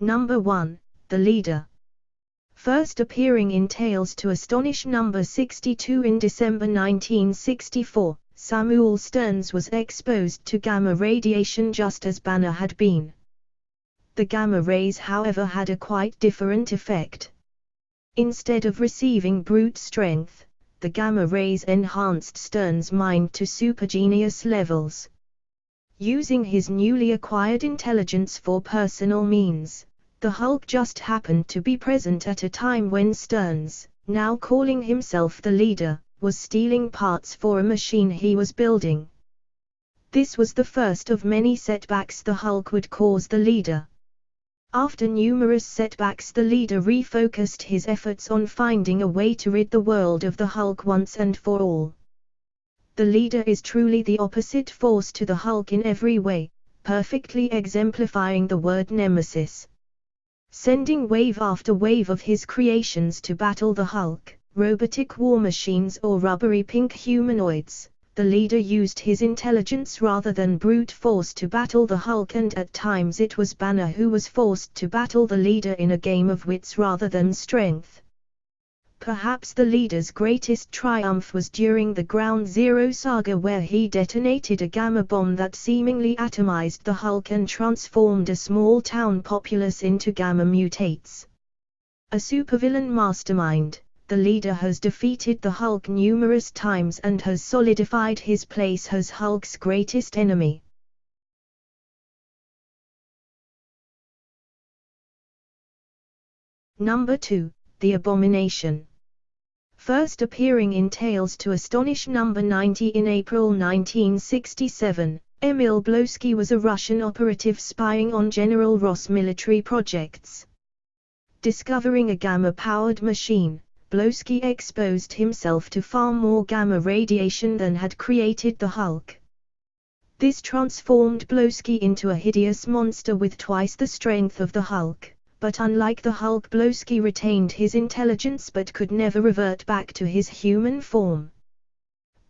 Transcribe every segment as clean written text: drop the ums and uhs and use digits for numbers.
Number 1, The Leader. First appearing in Tales to Astonish number 62 in December 1964, Samuel Stearns was exposed to gamma radiation just as Banner had been. The gamma rays, however, had a quite different effect. Instead of receiving brute strength, the gamma rays enhanced Stearns' mind to supergenius levels. Using his newly acquired intelligence for personal means, the Hulk just happened to be present at a time when Stearns, now calling himself the Leader, was stealing parts for a machine he was building. This was the first of many setbacks the Hulk would cause the Leader. After numerous setbacks, the Leader refocused his efforts on finding a way to rid the world of the Hulk once and for all. The Leader is truly the opposite force to the Hulk in every way, perfectly exemplifying the word nemesis. Sending wave after wave of his creations to battle the Hulk, robotic war machines or rubbery pink humanoids, the Leader used his intelligence rather than brute force to battle the Hulk, and at times it was Banner who was forced to battle the Leader in a game of wits rather than strength. Perhaps the Leader's greatest triumph was during the Ground Zero saga, where he detonated a gamma bomb that seemingly atomized the Hulk and transformed a small town populace into gamma mutates. A supervillain mastermind, the Leader has defeated the Hulk numerous times and has solidified his place as Hulk's greatest enemy. Number 2, The Abomination. First appearing in Tales to Astonish number 90 in April 1967, Emil Blonsky was a Russian operative spying on General Ross' military projects. Discovering a gamma-powered machine, Blonsky exposed himself to far more gamma radiation than had created the Hulk. This transformed Blonsky into a hideous monster with twice the strength of the Hulk, but unlike the Hulk, Blonsky retained his intelligence but could never revert back to his human form.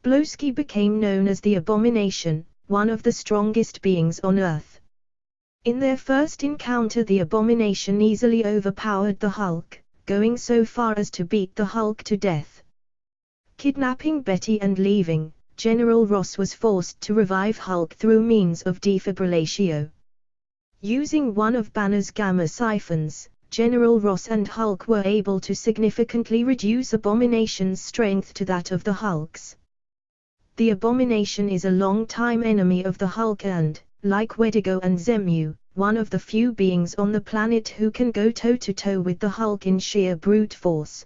Blonsky became known as the Abomination, one of the strongest beings on Earth. In their first encounter, the Abomination easily overpowered the Hulk, going so far as to beat the Hulk to death. Kidnapping Betty and leaving, General Ross was forced to revive Hulk through means of defibrillatio. Using one of Banner's gamma siphons, General Ross and Hulk were able to significantly reduce Abomination's strength to that of the Hulk's. The Abomination is a long-time enemy of the Hulk and, like Wendigo and Zemu, one of the few beings on the planet who can go toe-to-toe with the Hulk in sheer brute force.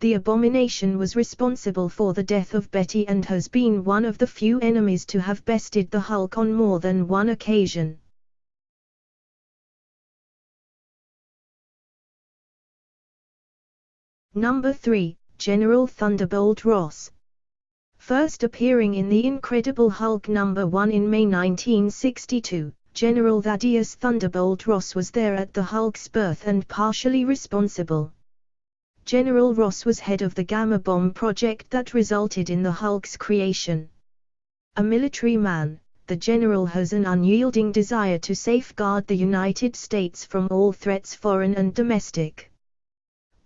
The Abomination was responsible for the death of Betty and has been one of the few enemies to have bested the Hulk on more than one occasion. Number 3, General Thunderbolt Ross. First appearing in The Incredible Hulk number 1 in May 1962, General Thaddeus Thunderbolt Ross was there at the Hulk's birth and partially responsible. General Ross was head of the Gamma Bomb project that resulted in the Hulk's creation. A military man, the General has an unyielding desire to safeguard the United States from all threats, foreign and domestic.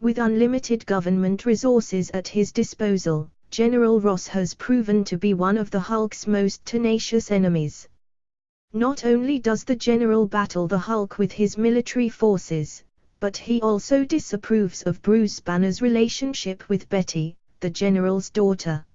With unlimited government resources at his disposal, General Ross has proven to be one of the Hulk's most tenacious enemies. Not only does the General battle the Hulk with his military forces, but he also disapproves of Bruce Banner's relationship with Betty, the General's daughter.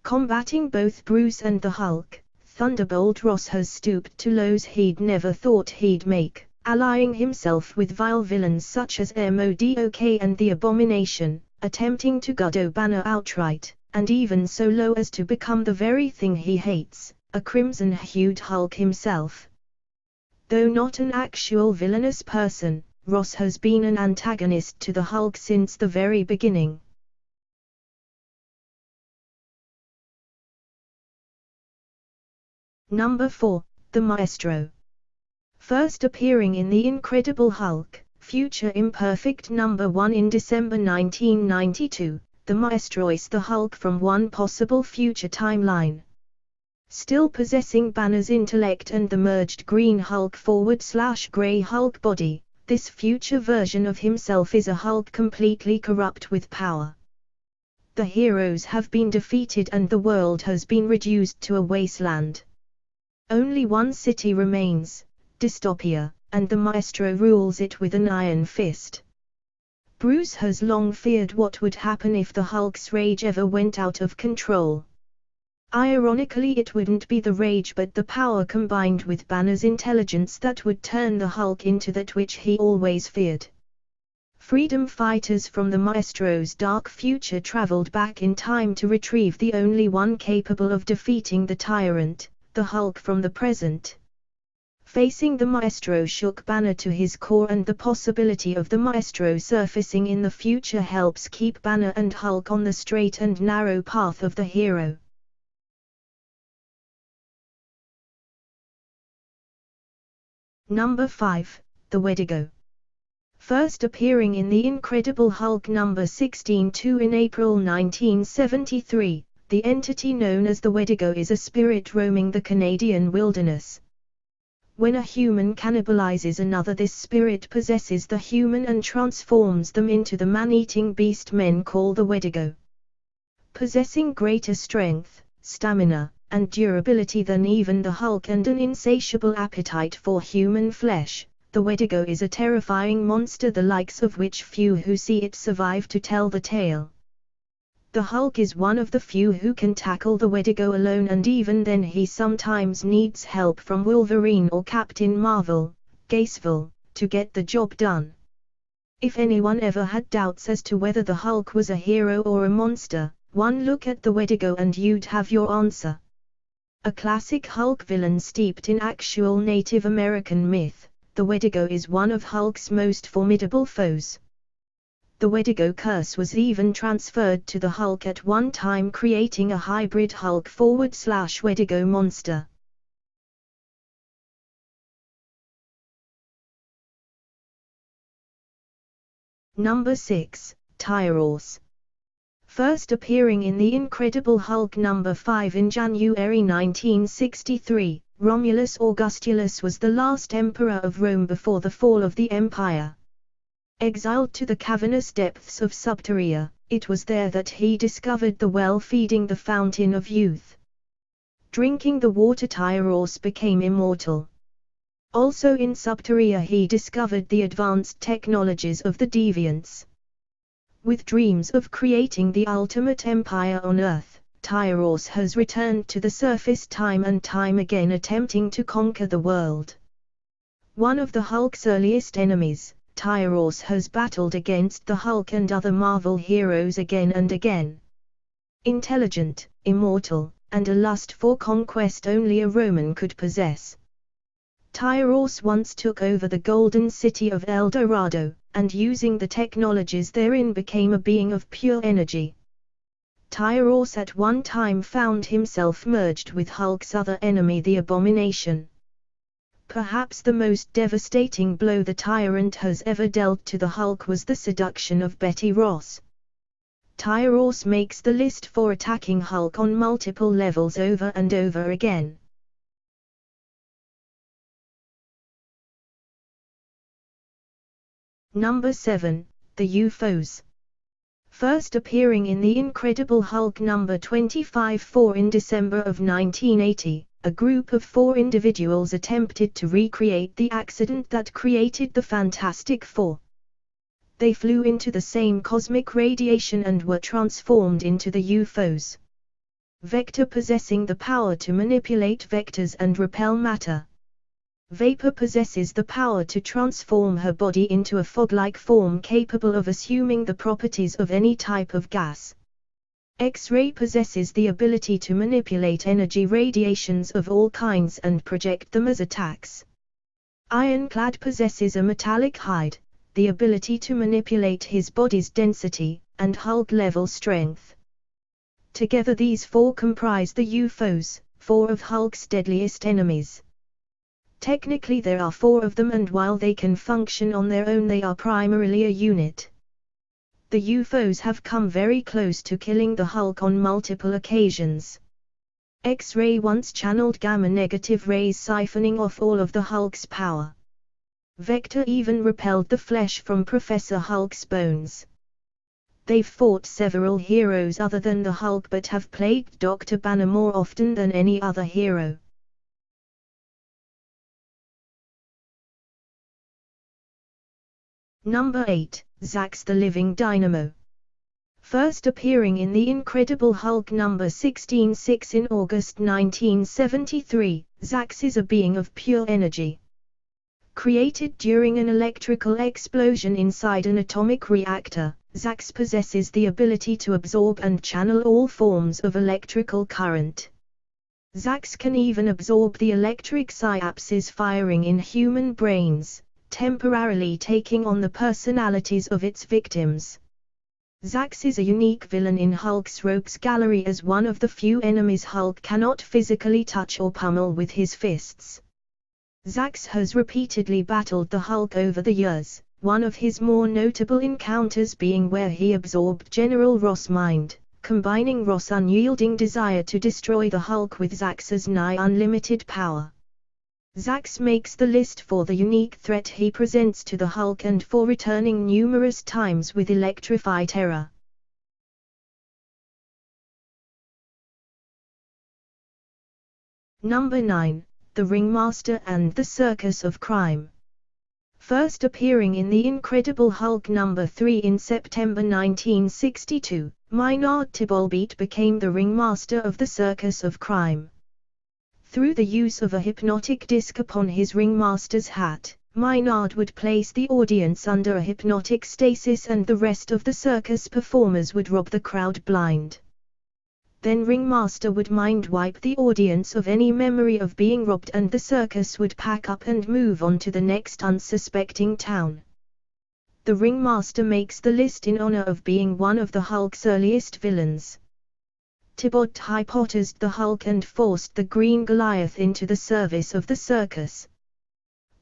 Combating both Bruce and the Hulk, Thunderbolt Ross has stooped to lows he'd never thought he'd make, allying himself with vile villains such as MODOK and the Abomination, attempting to gutto Banner outright, and even so low as to become the very thing he hates, a crimson-hued Hulk himself. Though not an actual villainous person, Ross has been an antagonist to the Hulk since the very beginning. Number 4, The Maestro. First appearing in The Incredible Hulk, Future Imperfect number 1 in December 1992, the Maestro is the Hulk from one possible future timeline. Still possessing Banner's intellect and the merged Green Hulk/Grey Hulk body, this future version of himself is a Hulk completely corrupt with power. The heroes have been defeated and the world has been reduced to a wasteland. Only one city remains, Dystopia, and the Maestro rules it with an iron fist. Bruce has long feared what would happen if the Hulk's rage ever went out of control. Ironically, it wouldn't be the rage but the power combined with Banner's intelligence that would turn the Hulk into that which he always feared. Freedom fighters from the Maestro's dark future traveled back in time to retrieve the only one capable of defeating the tyrant, the Hulk from the present. Facing the Maestro shook Banner to his core, and the possibility of the Maestro surfacing in the future helps keep Banner and Hulk on the straight and narrow path of the hero. Number 5, the Wendigo. First appearing in The Incredible Hulk number 16-2 in April 1973, the entity known as the Wendigo is a spirit roaming the Canadian wilderness. When a human cannibalizes another, this spirit possesses the human and transforms them into the man-eating beast men call the Wendigo. Possessing greater strength, stamina, and durability than even the Hulk and an insatiable appetite for human flesh, the Wendigo is a terrifying monster the likes of which few who see it survive to tell the tale. The Hulk is one of the few who can tackle the Wendigo alone, and even then he sometimes needs help from Wolverine or Captain Marvel, Gaceville, to get the job done. If anyone ever had doubts as to whether the Hulk was a hero or a monster, one look at the Wendigo and you'd have your answer. A classic Hulk villain steeped in actual Native American myth, the Wendigo is one of Hulk's most formidable foes. The Wendigo curse was even transferred to the Hulk at one time, creating a hybrid Hulk/Wendigo monster. Number 6, Tyros. First appearing in The Incredible Hulk number 5 in January 1963, Romulus Augustulus was the last emperor of Rome before the fall of the empire. Exiled to the cavernous depths of Subterria, it was there that he discovered the well feeding the fountain of youth. Drinking the water, Tyros became immortal. Also in Subterria he discovered the advanced technologies of the Deviants. With dreams of creating the ultimate empire on Earth, Tyros has returned to the surface time and time again, attempting to conquer the world. One of the Hulk's earliest enemies, Tyros has battled against the Hulk and other Marvel heroes again and again. Intelligent, immortal, and a lust for conquest only a Roman could possess, Tyros once took over the golden city of El Dorado, and using the technologies therein became a being of pure energy. Tyros at one time found himself merged with Hulk's other enemy, the Abomination. Perhaps the most devastating blow the tyrant has ever dealt to the Hulk was the seduction of Betty Ross. Tyros makes the list for attacking Hulk on multiple levels over and over again. Number 7, the UFOs. First appearing in The Incredible Hulk number 25-4 in December of 1980, a group of 4 individuals attempted to recreate the accident that created the Fantastic Four. They flew into the same cosmic radiation and were transformed into the UFOs. Vector possessing the power to manipulate vectors and repel matter. Vapor possesses the power to transform her body into a fog-like form capable of assuming the properties of any type of gas. X-ray possesses the ability to manipulate energy radiations of all kinds and project them as attacks. Ironclad possesses a metallic hide, the ability to manipulate his body's density, and Hulk-level strength. Together these 4 comprise the UFOs, 4 of Hulk's deadliest enemies. Technically there are 4 of them, and while they can function on their own they are primarily a unit. The UFOs have come very close to killing the Hulk on multiple occasions. X-ray once channeled gamma-negative rays, siphoning off all of the Hulk's power. Vector even repelled the flesh from Professor Hulk's bones. They've fought several heroes other than the Hulk, but have plagued Dr. Banner more often than any other hero. Number 8, Zax the Living Dynamo. First appearing in The Incredible Hulk number 16/6 in August 1973, Zax is a being of pure energy. Created during an electrical explosion inside an atomic reactor, Zax possesses the ability to absorb and channel all forms of electrical current. Zax can even absorb the electric synapses firing in human brains, temporarily taking on the personalities of its victims. Zax is a unique villain in Hulk's rogues gallery as one of the few enemies Hulk cannot physically touch or pummel with his fists. Zax has repeatedly battled the Hulk over the years, one of his more notable encounters being where he absorbed General Ross' mind, combining Ross' unyielding desire to destroy the Hulk with Zax's nigh unlimited power. Zax makes the list for the unique threat he presents to the Hulk and for returning numerous times with Electrify Terror. Number 9, The Ringmaster and the Circus of Crime. First appearing in The Incredible Hulk number 3 in September 1962, Maynard Thibault became the ringmaster of the Circus of Crime. Through the use of a hypnotic disc upon his ringmaster's hat, Maynard would place the audience under a hypnotic stasis and the rest of the circus performers would rob the crowd blind. Then Ringmaster would mind-wipe the audience of any memory of being robbed and the circus would pack up and move on to the next unsuspecting town. The Ringmaster makes the list in honor of being one of the Hulk's earliest villains. Thibault hypnotized the Hulk and forced the Green Goliath into the service of the circus.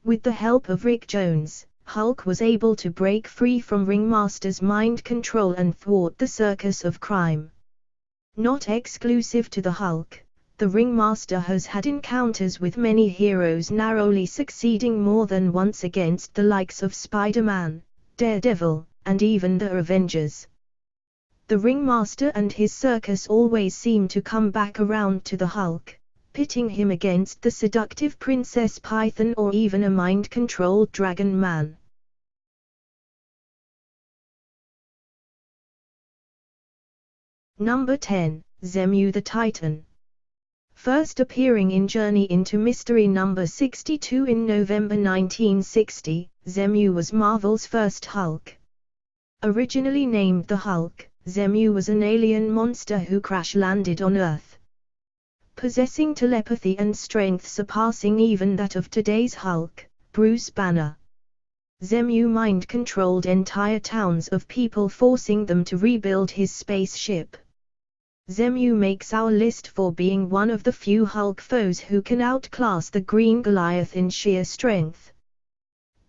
With the help of Rick Jones, Hulk was able to break free from Ringmaster's mind control and thwart the Circus of Crime. Not exclusive to the Hulk, the Ringmaster has had encounters with many heroes, narrowly succeeding more than once against the likes of Spider-Man, Daredevil, and even the Avengers. The Ringmaster and his circus always seem to come back around to the Hulk, pitting him against the seductive Princess Python or even a mind-controlled Dragon Man. Number 10, Zemu the Titan. First appearing in Journey into Mystery number 62 in November 1960, Zemu was Marvel's first Hulk. Originally named the Hulk, Zemu was an alien monster who crash-landed on Earth. Possessing telepathy and strength surpassing even that of today's Hulk, Bruce Banner. Zemu mind-controlled entire towns of people, forcing them to rebuild his spaceship. Zemu makes our list for being one of the few Hulk foes who can outclass the Green Goliath in sheer strength.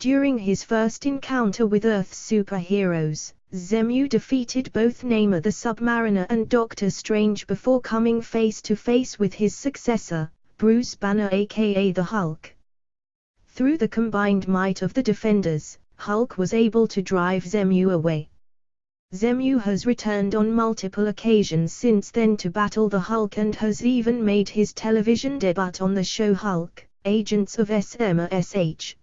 During his first encounter with Earth's superheroes, Zemu defeated both Namor the Submariner and Doctor Strange before coming face to face with his successor, Bruce Banner aka the Hulk. Through the combined might of the Defenders, Hulk was able to drive Zemu away. Zemu has returned on multiple occasions since then to battle the Hulk and has even made his television debut on the show Hulk, Agents of SMSH.